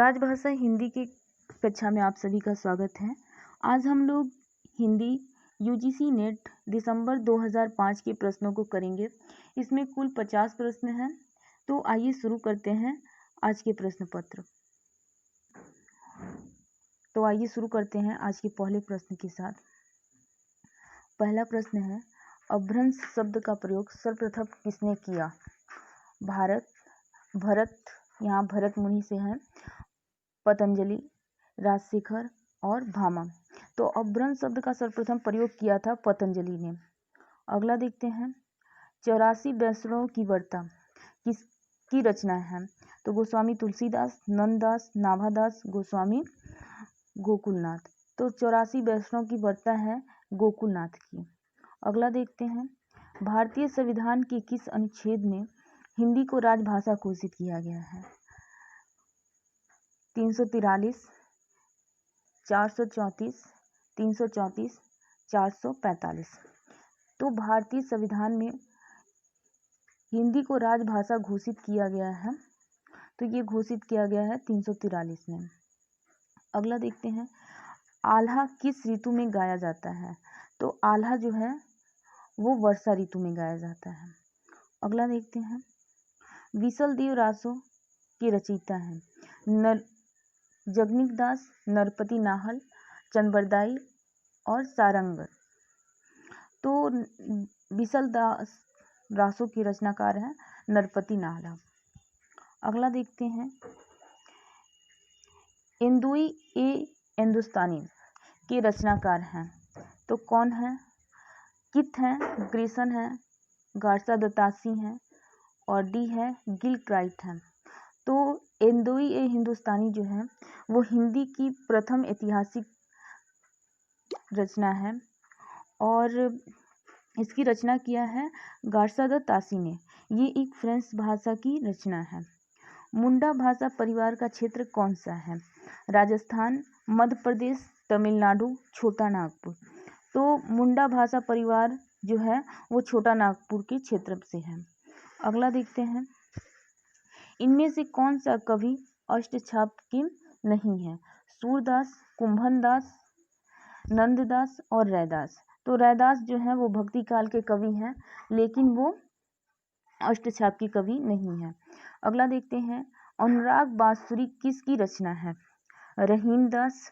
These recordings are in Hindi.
राजभाषा हिंदी की कक्षा में आप सभी का स्वागत है। आज हम लोग हिंदी यूजीसी नेट दिसंबर 2005 के प्रश्नों को करेंगे। इसमें कुल 50 प्रश्न हैं। तो आइए शुरू करते हैं आज के प्रश्न पत्र। तो आइए शुरू करते हैं आज के पहले प्रश्न के साथ। पहला प्रश्न है, अपभ्रंश शब्द का प्रयोग सर्वप्रथम किसने किया? भरत, यहाँ भरत मुनि से हैं, पतंजलि, राजशेखर और भामा। तो अपभ्रंश शब्द का सर्वप्रथम प्रयोग किया था पतंजलि ने। अगला देखते हैं, 84 वैष्णवों की वार्ता किसकी रचना है? तो गोस्वामी तुलसीदास, नंददास, नाभादास, गोस्वामी गोकुलनाथ। तो 84 वैष्णव की वार्ता है गोकुलनाथ की। अगला देखते हैं, भारतीय संविधान के किस अनुच्छेद में हिंदी को राजभाषा घोषित किया गया है? 343, 434, 334, 445। तो भारतीय संविधान में हिंदी को राजभाषा घोषित किया गया है। तो ये घोषित किया गया है 343 में। अगला देखते हैं, आल्हा किस ऋतु में गाया जाता है? तो आल्हा जो है वो वर्षा ऋतु में गाया जाता है। अगला देखते हैं, विशलदेव रासों के रचयिता हैं जगन्नाथ, नरपति नाहल, चंद्रबरदाई और सारंग। तो विशलदास रासों के रचनाकार हैं नरपति नाहल। अगला देखते हैं, इंदुई ए हिंदुस्तानी के रचनाकार हैं। तो कौन है? किथ हैं, ग्रेसन है, गार्सा दत्तासी हैं और डी है गिलक्राइट है। तो इंदुई ए हिंदुस्तानी जो है वो हिंदी की प्रथम ऐतिहासिक रचना है और इसकी रचना किया है गार्सा दत्तासी ने। ये एक फ्रेंच भाषा की रचना है। मुंडा भाषा परिवार का क्षेत्र कौन सा है? राजस्थान, मध्य प्रदेश, तमिलनाडु, छोटा नागपुर। तो मुंडा भाषा परिवार जो है वो छोटा नागपुर के क्षेत्र से है। अगला देखते हैं, इनमें से कौन सा कवि अष्टछाप की नहीं है? सूरदास, कुंभनदास, नंददास और रैदास। तो रैदास जो है वो भक्ति काल के कवि हैं, लेकिन वो अष्टछाप की कवि नहीं है। अगला देखते हैं, अनुराग बांसुरी किसकी रचना है? रहीम दास,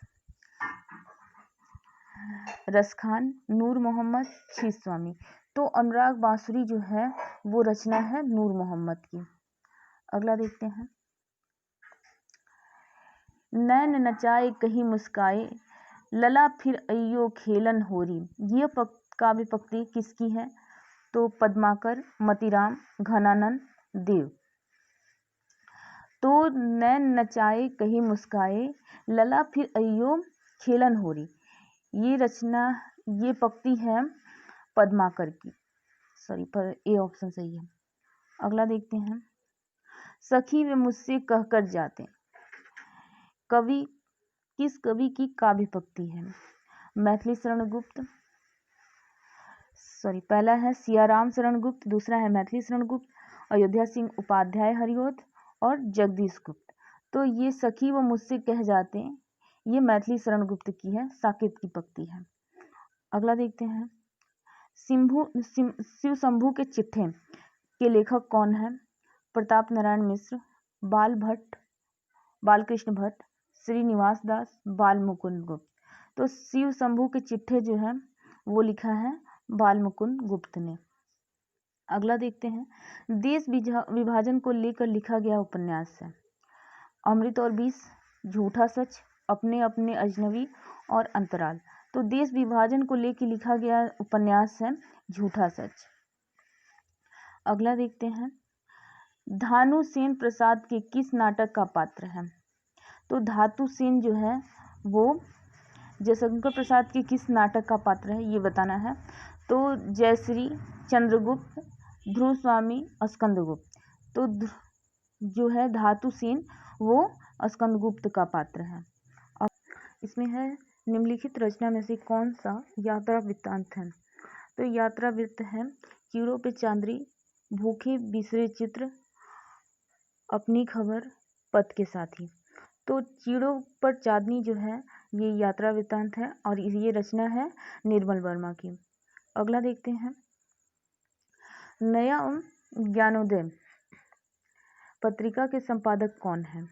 रसखान, नूर मोहम्मद, शीश-स्वामी। तो अनुराग बांसुरी जो है वो रचना है नूर मोहम्मद की। अगला देखते हैं, नैन नचाए कहीं मुस्काए, लला फिर अय्यो खेलन होरी। ये काव्य पंक्ति किसकी है? तो पद्माकर, मतीराम, घनानंद, देव। तो नैन नचाए कहीं मुस्काए, लला फिर अय्यो खेलन होरी, ये पंक्ति है पद्माकर की। सॉरी, पर ए ऑप्शन सही है। अगला देखते हैं, सखी वे मुझसे कहकर जाते, किस कवि की काव्य पंक्ति है? मैथिली शरण गुप्त, पहला है सियाराम शरण गुप्त, दूसरा है मैथिली शरण गुप्त, अयोध्या सिंह उपाध्याय हरिऔध और जगदीश गुप्त। तो ये सखी वो मुझसे कह जाते, ये मैथिली शरण गुप्त की है, साकेत की पंक्ति है। अगला देखते हैं, शिव शंभू के चिट्ठे के लेखक कौन है? प्रताप नारायण मिश्र, बालकृष्ण भट्ट, श्रीनिवास दास, बाल मुकुंद गुप्त। तो शिव शंभू के चिट्ठे जो है वो लिखा है बाल मुकुंद गुप्त ने। अगला देखते हैं, देश विभाजन को लेकर लिखा गया उपन्यास है अमृत और विष, झूठा सच, अपने अपने अजनबी और अंतराल। तो देश विभाजन को लेकर लिखा गया उपन्यास है झूठा सच। अगला देखते हैं, धानु सेन प्रसाद के किस नाटक का पात्र है? तो धातु सेन जो है वो जयशंकर प्रसाद के किस नाटक का पात्र है ये बताना है। तो जयश्री, चंद्रगुप्त, ध्रुव स्वामी, स्कंदगुप्त। तो जो है धातु सेन वो स्कंदगुप्त का पात्र है। अब इसमें है, निम्नलिखित रचना में से कौन सा यात्रा वृत्तांत है? तो यात्रा वृत्त है कीड़ों पे चांदरी, भूखे बिसरे चित्र, अपनी खबर, पथ के साथी। तो चीड़ों पर चांदनी जो है ये यात्रा वृत्तांत है और ये रचना है निर्मल वर्मा की। अगला देखते हैं, नया ज्ञानोदय पत्रिका के संपादक कौन है?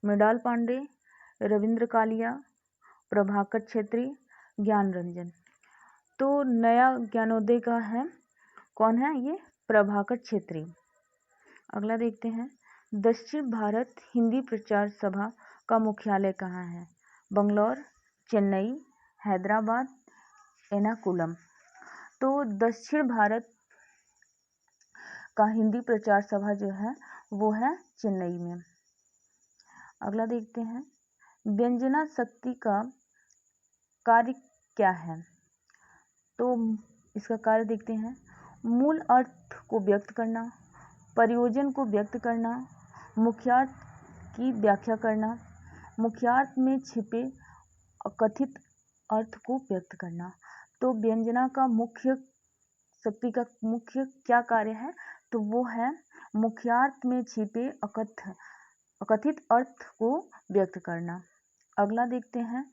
मृणाल पांडे, रविंद्र कालिया, प्रभाकर छेत्री, ज्ञान रंजन। तो नया ज्ञानोदय का है कौन है? ये प्रभाकर छेत्री। अगला देखते हैं, दक्षिण भारत हिंदी प्रचार सभा का मुख्यालय कहाँ है? बंगलौर, चेन्नई, हैदराबाद, एर्नाकुलम। तो दक्षिण भारत का हिंदी प्रचार सभा जो है वो है चेन्नई में। अगला देखते हैं, व्यंजना शक्ति का कार्य क्या है? तो इसका कार्य देखते हैं, मूल अर्थ को व्यक्त करना, प्रयोजन को व्यक्त करना, मुख्यार्थ की व्याख्या करना, मुख्यार्थ में छिपे अकथित अर्थ को व्यक्त करना। तो व्यंजना का मुख्य शक्ति का मुख्य क्या कार्य है? तो वो है मुख्यार्थ में छिपे अकथित अर्थ को व्यक्त करना। अगला देखते हैं,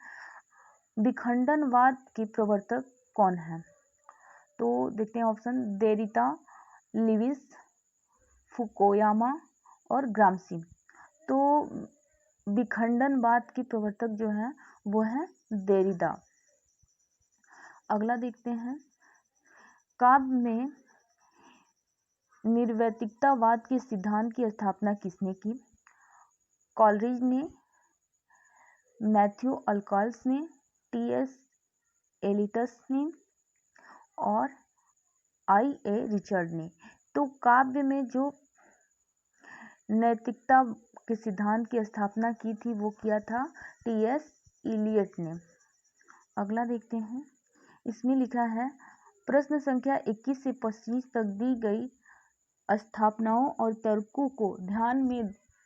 विखंडनवाद के प्रवर्तक कौन है? तो देखते हैं ऑप्शन, देरिता, लिविस, फुकुयामा और ग्राम्सी। तो विखंडनवाद के प्रवर्तक जो है वो है देरिदा। अगला देखते हैं, काव्य में निर्वैतिकतावाद के सिद्धांत की स्थापना किसने की? कॉलरिज ने, मैथ्यू अल्कॉल्स ने, टी.एस. एलियट्स ने और आई.ए. रिचर्ड ने। तो काव्य में जो नैतिकता के सिद्धांत की स्थापना की थी वो किया था टी.एस. एलियट ने। अगला देखते हैं, इसमें लिखा है, प्रश्न संख्या 21 से 25 तक दी गई स्थापनाओं और तर्कों को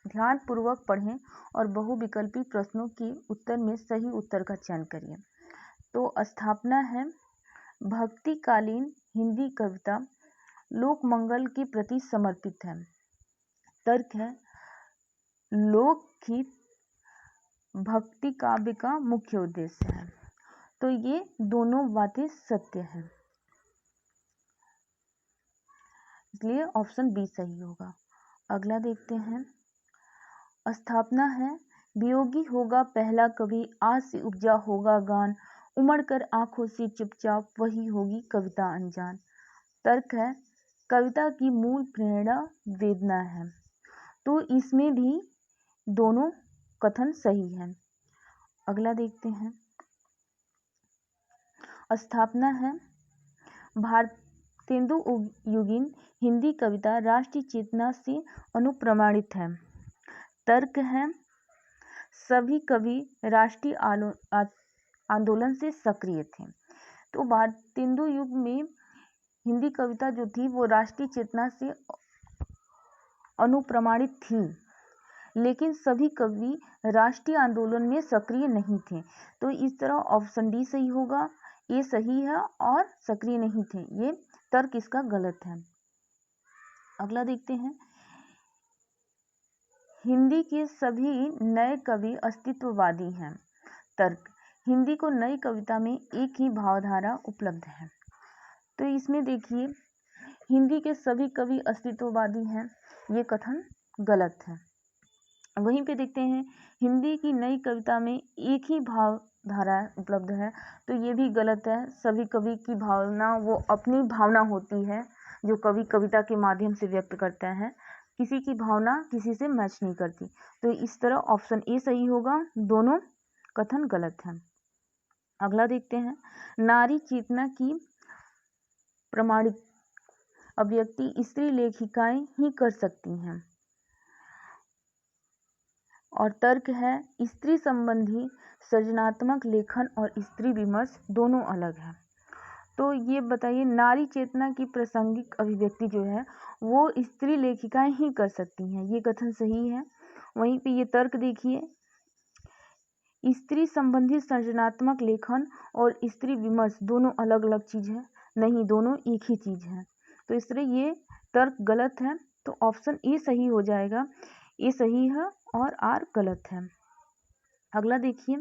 ध्यानपूर्वक पढ़ें और बहुविकल्पी प्रश्नों के उत्तर में सही उत्तर का चयन करिए। तो स्थापना है, भक्तिकालीन हिंदी कविता लोक मंगल के प्रति समर्पित है। तर्क है, लोकहित भक्ति काव्य का मुख्य उद्देश्य है। तो ये दोनों बातें सत्य हैं, इसलिए ऑप्शन बी सही होगा। अगला देखते हैं, स्थापना है, वियोगी होगा पहला कवि, आज से उपजा होगा गान, उमड़ कर आंखों से चुपचाप वही होगी कविता अनजान। तर्क है, कविता की मूल प्रेरणा वेदना है। तो इसमें भी दोनों कथन सही हैं। अगला देखते हैं, स्थापना है, भारतेंदु युगीन हिंदी कविता राष्ट्रीय चेतना से अनुप्रमाणित है। तर्क है, सभी कवि राष्ट्रीय आंदोलन से सक्रिय थे। तो भारतेंदु युग में हिंदी कविता जो थी वो राष्ट्रीय चेतना से अनुप्रमाणित थी, लेकिन सभी कवि राष्ट्रीय आंदोलन में सक्रिय नहीं थे। तो इस तरह ऑप्शन डी सही होगा, ये सही है और सक्रिय नहीं थे, ये तर्क इसका गलत है। अगला देखते हैं, हिंदी के सभी नए कवि अस्तित्ववादी हैं। तर्क, हिंदी को नई कविता में एक ही भावधारा उपलब्ध है। तो इसमें देखिए, हिंदी के सभी कवि अस्तित्ववादी हैं, ये कथन गलत है। वहीं पे देखते हैं, हिंदी की नई कविता में एक ही भावधारा उपलब्ध है, तो ये भी गलत है। सभी कवि की भावना वो अपनी भावना होती है जो कवि कविता के माध्यम से व्यक्त करता है, किसी की भावना किसी से मैच नहीं करती। तो इस तरह ऑप्शन ए सही होगा, दोनों कथन गलत हैं। अगला देखते हैं, नारी चेतना की प्रमाणिक अभिव्यक्ति स्त्री लेखिकाएं ही कर सकती हैं। और तर्क है, स्त्री संबंधी सृजनात्मक लेखन और स्त्री विमर्श दोनों अलग हैं। तो ये बताइए, नारी चेतना की प्रासंगिक अभिव्यक्ति जो है वो स्त्री लेखिकाएं ही कर सकती हैं, ये कथन सही है। वहीं पे ये तर्क देखिए, स्त्री संबंधी सृजनात्मक लेखन और स्त्री विमर्श दोनों अलग अलग चीज है, नहीं, दोनों एक ही चीज है। तो इस तरह ये तर्क गलत है। तो ऑप्शन ए सही हो जाएगा, ए सही है और आर गलत है। अगला देखिए,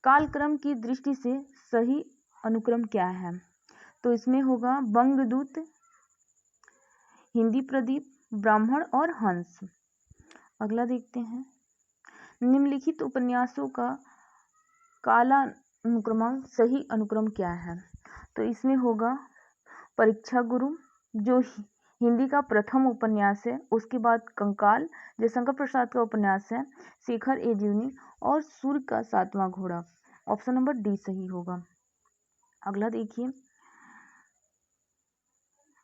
कालक्रम की दृष्टि से सही अनुक्रम क्या है? तो इसमें होगा बंगदूत, हिंदी प्रदीप, ब्राह्मण और हंस। अगला देखते हैं, निम्नलिखित उपन्यासों का कालानुक्रम सही अनुक्रम क्या है? तो इसमें होगा परीक्षा गुरु, जो हिंदी का प्रथम उपन्यास है, उसके बाद कंकाल जयशंकर प्रसाद का उपन्यास है, शेखर ए जीवनी और सूर्य का सातवां घोड़ा। ऑप्शन नंबर डी सही होगा। अगला देखिए,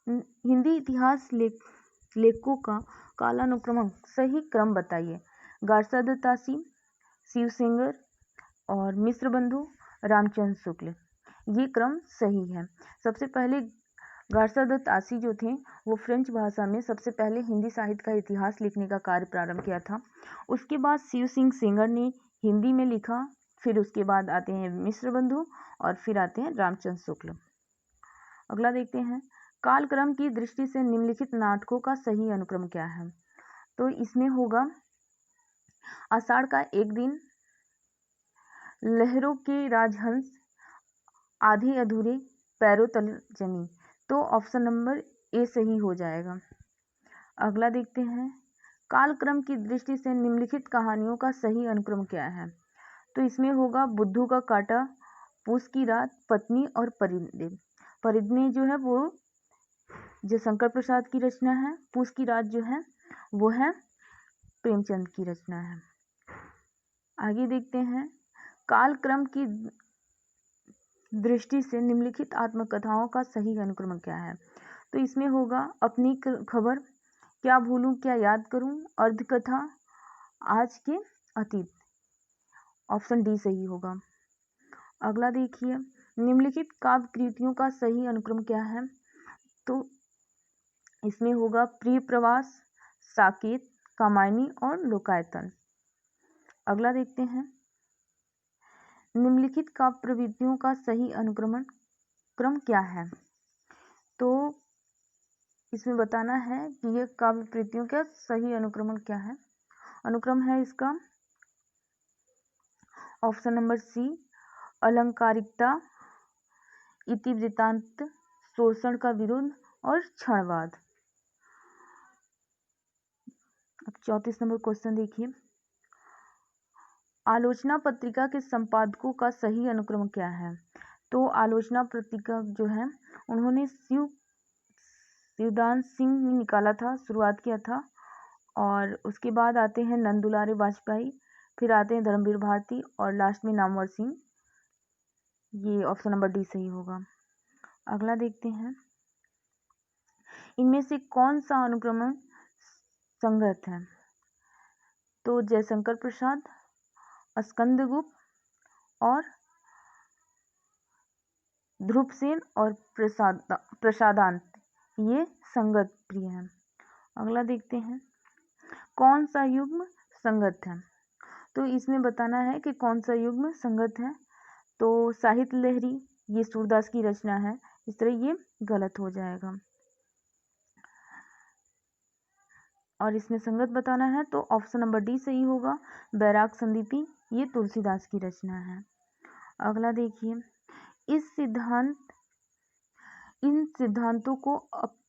हिंदी इतिहास लेखकों का कालानुक्रम सही क्रम बताइए। गारसा दत्तासी, शिव सेंगर और मिश्र बंधु, रामचंद्र शुक्ल, ये क्रम सही है। सबसे पहले गारसा दत्तासी जो थे वो फ्रेंच भाषा में सबसे पहले हिंदी साहित्य का इतिहास लिखने का कार्य प्रारंभ किया था। उसके बाद शिव सिंह सेंगर ने हिंदी में लिखा, फिर उसके बाद आते हैं मिश्र बंधु और फिर आते हैं रामचंद्र शुक्ल। अगला देखते हैं, कालक्रम की दृष्टि से निम्नलिखित नाटकों का सही अनुक्रम क्या है? तो इसमें होगा आषाढ़ का एक दिन, लहरों के राजहंस, आधे अधूरे, पैरों तले जमी। तो ऑप्शन नंबर ए सही हो जाएगा। अगला देखते हैं, कालक्रम की दृष्टि से निम्नलिखित कहानियों का सही अनुक्रम क्या है? तो इसमें होगा बुद्धू का कांटा, पूस की रात, पत्नी और परिंदे। परिंदे जो है वो जयशंकर प्रसाद की रचना है, पूस की रात जो है वो है प्रेमचंद की रचना है। आगे देखते हैं, कालक्रम की दृष्टि से निम्नलिखित आत्मकथाओं का सही अनुक्रम क्या है? तो इसमें होगा अपनी खबर, क्या भूलूं क्या याद करूं, अर्धकथा, आज के अतीत। ऑप्शन डी सही होगा। अगला देखिए, निम्नलिखित काव्य कृतियों का सही अनुक्रम क्या है? तो इसमें होगा प्रिय प्रवास, साकेत, कामायनी और लोकायतन। अगला देखते हैं, निम्नलिखित काव्य प्रवृत्तियों का सही अनुक्रमण क्रम क्या है? तो इसमें बताना है कि ये काव्य प्रवृत्तियों का सही अनुक्रमण क्या है। अनुक्रम है इसका ऑप्शन नंबर सी, अलंकारिकता, इतिवृत्तांत, शोषण का विरोध और क्षणवाद। अब 34 नंबर क्वेश्चन देखिए, आलोचना पत्रिका के संपादकों का सही अनुक्रम क्या है? तो आलोचना पत्रिका जो है उन्होंने शिवदान सिंह ने निकाला था, शुरुआत किया था, और उसके बाद आते हैं नंद दुलारे वाजपेयी, फिर आते हैं धर्मवीर भारती और लास्ट में नामवर सिंह। ये ऑप्शन नंबर डी सही होगा। अगला देखते हैं, इनमें से कौन सा अनुक्रमण संगत है? तो जयशंकर प्रसाद, स्कंदगुप्त और ध्रुवसेन और प्रसादांत, ये संगत प्रिय हैं। अगला देखते हैं, कौन सा युग्म संगत है? तो इसमें बताना है कि कौन सा युग्म संगत है। तो साहित्य लहरी, ये सूरदास की रचना है, इस तरह ये गलत हो जाएगा। और इसमें संगत बताना है तो ऑप्शन नंबर डी सही होगा, बैराग संदीपी, ये तुलसीदास की रचना है। अगला देखिए, इन सिद्धांतों को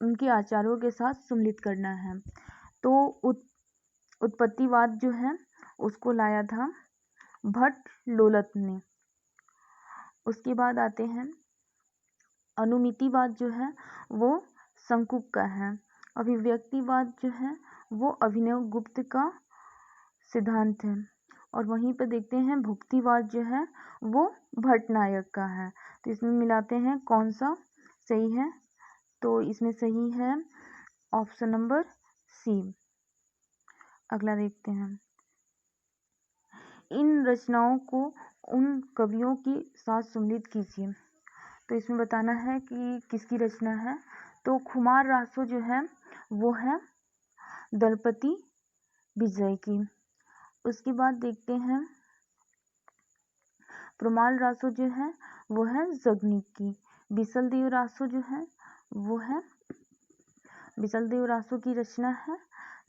उनके आचार्यों के साथ सम्मिलित करना है। तो उत्पत्तिवाद जो है उसको लाया था भट्ट लोलत ने। उसके बाद आते हैं अनुमितिवाद जो है वो शंकुक का है। अभिव्यक्तिवाद जो है वो अभिनव गुप्त का सिद्धांत है। और वहीं पर देखते हैं भुक्तिवाद जो है वो भट्टनायक का है। तो इसमें मिलाते हैं कौन सा सही है। तो इसमें सही है ऑप्शन नंबर सी। अगला देखते हैं, इन रचनाओं को उन कवियों के साथ सम्मिलित कीजिए। तो इसमें बताना है कि किसकी रचना है। तो खुमार रासो जो है वो है दलपति विजय की। उसके बाद देखते हैं प्रमाल रासो जो है वो है जगनिक की। बिसलदेव रासो जो है वो है बिसलदेव रासो की रचना है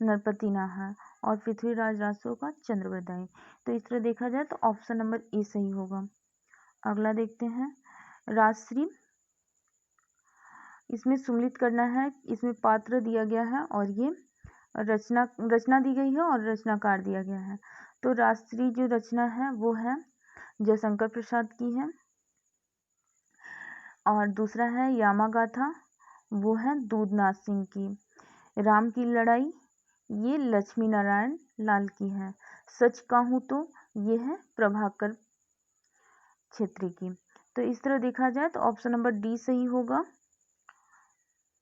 नरपति नाहर। और पृथ्वीराज रासो का चंद्रवरदाई। तो इस तरह देखा जाए तो ऑप्शन नंबर ए सही होगा। अगला देखते हैं राजश्री। इसमें सुमिलित करना है, इसमें पात्र दिया गया है और ये रचना दी गई है और रचनाकार दिया गया है। तो राजश्री जो रचना है वो है जयशंकर प्रसाद की है, और दूसरा है यामागाथा, वो है दूधनाथ सिंह की। राम की लड़ाई ये लक्ष्मी नारायण लाल की है। सच कहूँ तो ये है प्रभाकर छेत्री की। तो इस तरह देखा जाए तो ऑप्शन नंबर डी सही होगा।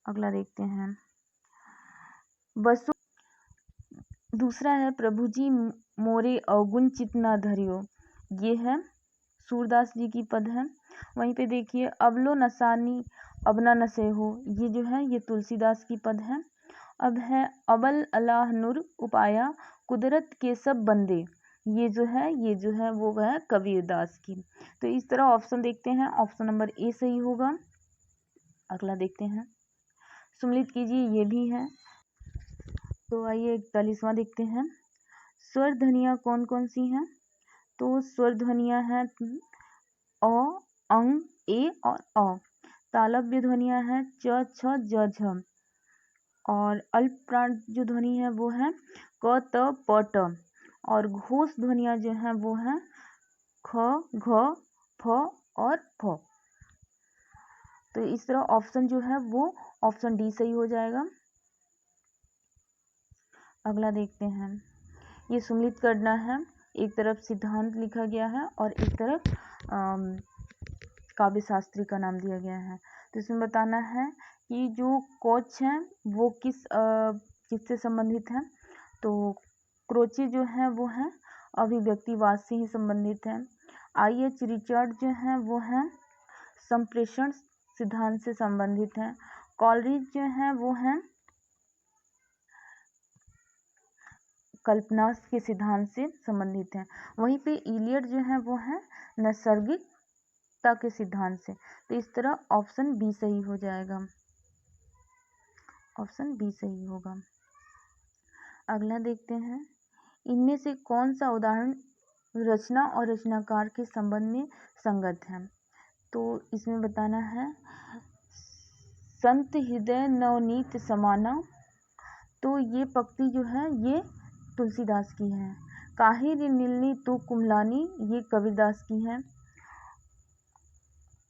अगला देखते हैं वसु। दूसरा है प्रभु जी मोरे अवगुण चित न धरियो, ये है सूरदास जी की पद है। वहीं पे देखिए अबलो नसानी अब न नसे हो, ये जो है ये तुलसीदास की पद है। अब है अबल अल्लाह नूर उपाया कुदरत के सब बंदे, ये जो है वो है कबीरदास की। तो इस तरह ऑप्शन देखते हैं, ऑप्शन नंबर ए सही होगा। अगला देखते हैं सुमिलित कीजिए, ये भी है। तो आइए 41वां देखते हैं। स्वर ध्वनियाँ कौन कौन सी हैं? तो स्वर ध्वनियाँ हैं अ, अंग, ए और अ। तालव्य ध्वनियाँ हैं च, छ, ज, झ। और अल्प प्राण जो ध्वनि है वो है क, त, प, ट। और घोष ध्वनियाँ जो हैं वो हैं ख, घ, फ और फ। तो इस तरह ऑप्शन जो है वो ऑप्शन डी सही हो जाएगा। अगला देखते हैं, ये सुमिलित करना है। एक तरफ सिद्धांत लिखा गया है और एक तरफ काव्य शास्त्री का नाम दिया गया है। तो इसमें बताना है कि जो कोच हैं वो किससे संबंधित है। तो क्रोचे जो है वो है अभिव्यक्तिवाद से ही संबंधित है। आई.एच. रिचर्ड जो है वो है संप्रेषण सिद्धांत से संबंधित है। कॉलरिज जो है वो है कल्पना के सिद्धांत से संबंधित है। वहीं पे इलियट जो है वो है नैसर्गिकता के सिद्धांत से। तो इस तरह ऑप्शन बी सही हो जाएगा, ऑप्शन बी सही होगा। अगला देखते हैं, इनमें से कौन सा उदाहरण रचना और रचनाकार के संबंध में संगत है। तो इसमें बताना है संत हृदय नवनीत समाना, तो ये पंक्ति जो है ये तुलसीदास की है। काहे रे नीलनी तू कुमलानी, ये कबीरदास की है।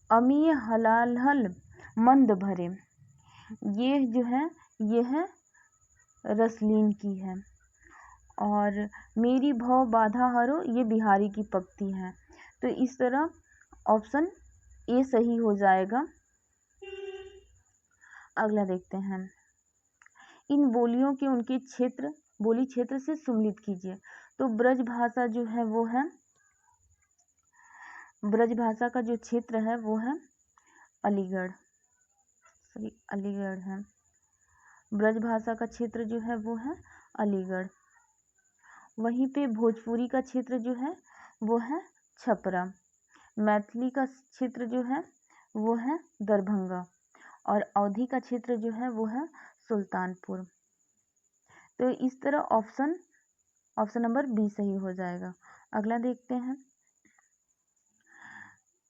अमीय हलाल मंद भरे, ये जो है ये है रसलीन की है। और मेरी भव बाधा हरो, ये बिहारी की पंक्ति है। तो इस तरह ऑप्शन ए सही हो जाएगा। अगला देखते हैं, इन बोलियों के उनके बोली क्षेत्र से सुमिलित कीजिए। तो ब्रज भाषा जो है वो है, ब्रज भाषा का जो क्षेत्र है वो है अलीगढ़ है। ब्रज भाषा का क्षेत्र जो है वो है अलीगढ़। वहीं पे भोजपुरी का क्षेत्र जो है वो है छपरा। मैथिली का क्षेत्र जो है वो है दरभंगा। और अवधी का क्षेत्र जो है वो है सुल्तानपुर। तो इस तरह ऑप्शन नंबर बी सही हो जाएगा। अगला देखते हैं,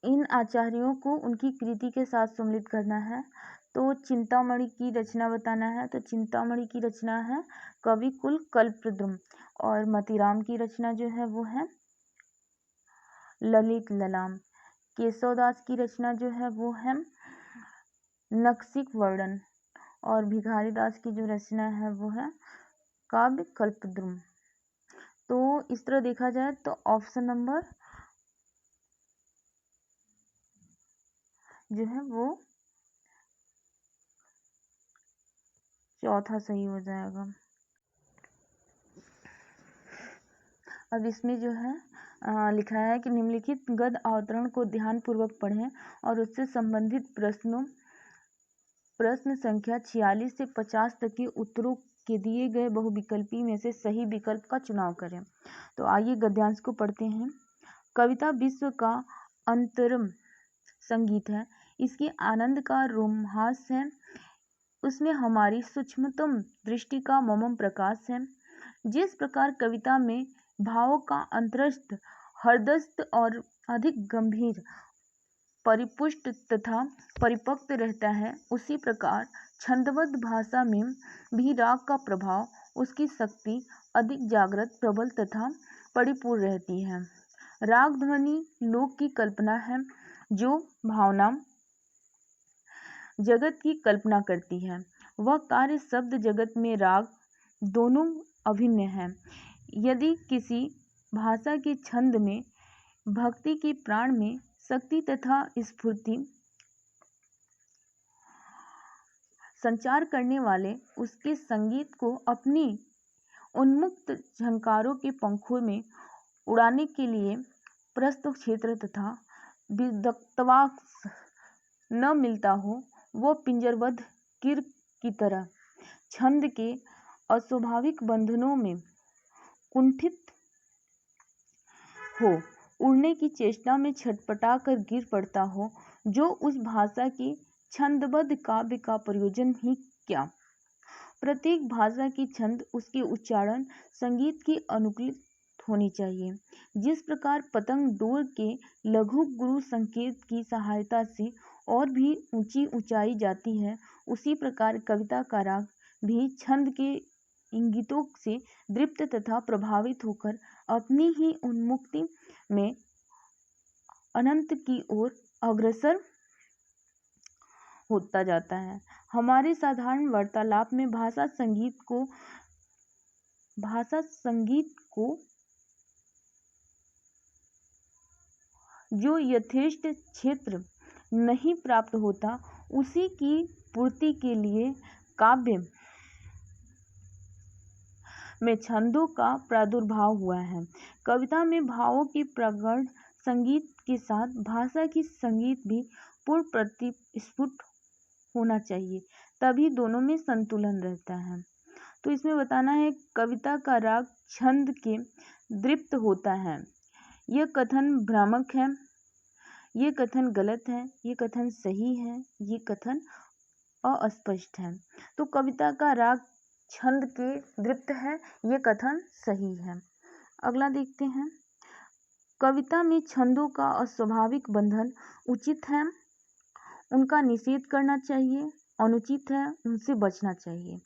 इन आचार्यों को उनकी कृति के साथ सम्मिलित करना है। तो चिंतामणि की रचना बताना है। तो चिंतामणि की रचना है कवि कुल कल्पद्रुम। और मतीराम की रचना जो है वो है ललित ललाम। केशवदास की रचना जो है वो है नक्सिक वर्णन। और भिखारी दास की जो रचना है वो है काव्य कल्पद्रुम। तो इस तरह देखा जाए तो ऑप्शन नंबर जो है वो चौथा सही हो जाएगा। अब इसमें जो है लिखा है कि निम्नलिखित गद्य अवतरण को ध्यान पूर्वक पढ़ें और उससे संबंधित प्रश्न संख्या 46 से 50 तक के उत्तरों के दिए गए बहुविकल्पी में से सही विकल्प का चुनाव करें। तो आइए गद्यांश को पढ़ते हैं। कविता विश्व का अंतरम संगीत है, इसके आनंद का रोमहास है, उसमें हमारी सूक्ष्मतम दृष्टि का ममम प्रकाश है। जिस प्रकार कविता में भावों का अंतरस्थ हृदयस्थ और अधिक गंभीर परिपुष्ट तथा परिपक्व रहता है, उसी प्रकार छंदबद्ध भाषा में भी राग का प्रभाव, उसकी शक्ति अधिक जागृत, प्रबल तथा परिपूर्ण रहती है। राग ध्वनि लोक की कल्पना है, जो भावना जगत की कल्पना करती है। वह कार्य शब्द जगत में राग दोनों अभिन्न हैं। यदि किसी भाषा के छंद में भक्ति के प्राण में शक्ति तथा स्फूर्ति संचार करने वाले उसके संगीत को अपनी उन्मुक्त झंकारों के पंखों में उड़ाने के लिए प्रस्थ क्षेत्र तथा विदग्धवाक्स न मिलता हो, वो पिंजरबद्ध कीर की तरह छंद के अस्वाभाविक बंधनों में कुंठित हो, उड़ने की चेष्टा में छटपटा कर गिर पड़ता हो, जो उस भाषा के छंदबद्ध काव्य का प्रयोजन ही क्या। प्रत्येक भाषा की छंद उसके उच्चारण संगीत की अनुकूलित होनी चाहिए। जिस प्रकार पतंग डोर के लघु गुरु संकेत की सहायता से और भी ऊंची ऊंचाई जाती है, उसी प्रकार कविता का राग भी छंद के इंगितों से दृप्त तथा प्रभावित होकर अपनी ही उन्मुक्ति में अनंत की ओर अग्रसर होता जाता है। हमारे साधारण वार्तालाप में भाषा संगीत को जो यथेष्ट क्षेत्र नहीं प्राप्त होता, उसी की पूर्ति के लिए काव्य में छंदों का प्रादुर्भाव हुआ है। कविता में भावों की प्रगाढ़ संगीत के साथ भाषा की संगीत भी पूर्ण प्रतिस्फुट होना चाहिए, तभी दोनों में संतुलन रहता है। तो इसमें बताना है कविता का राग छंद के दृप्त होता है। यह कथन भ्रामक है, ये कथन गलत है, ये कथन सही है, ये कथन अस्पष्ट है। तो कविता का राग छंद के दृप्त है, ये कथन सही है। अगला देखते हैं, कविता में छंदों का अस्वाभाविक बंधन उचित है, उनका निषेध करना चाहिए, अनुचित है, उनसे बचना चाहिए।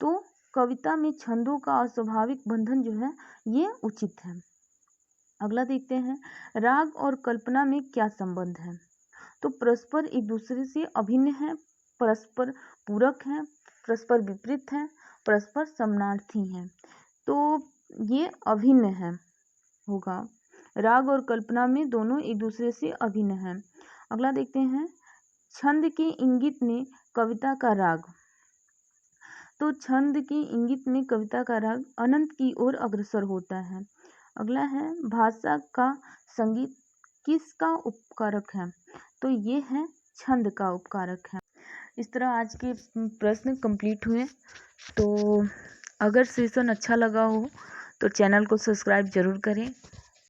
तो कविता में छंदों का अस्वाभाविक बंधन जो है ये उचित है। अगला देखते हैं, राग और कल्पना में क्या संबंध है। तो परस्पर एक दूसरे से अभिन्न है, परस्पर पूरक है, परस्पर विपरीत है, परस्पर समानार्थी है। तो ये अभिन्न है होगा। राग और कल्पना में दोनों एक दूसरे से अभिन्न है। अगला देखते हैं, छंद के इंगित में कविता का राग। तो छंद के इंगित में कविता का राग अनंत की ओर अग्रसर होता है। अगला है, भाषा का संगीत किसका उपकारक है। तो ये है छंद का उपकारक है। इस तरह आज के प्रश्न कंप्लीट हुए। तो अगर सेशन अच्छा लगा हो तो चैनल को सब्सक्राइब जरूर करें।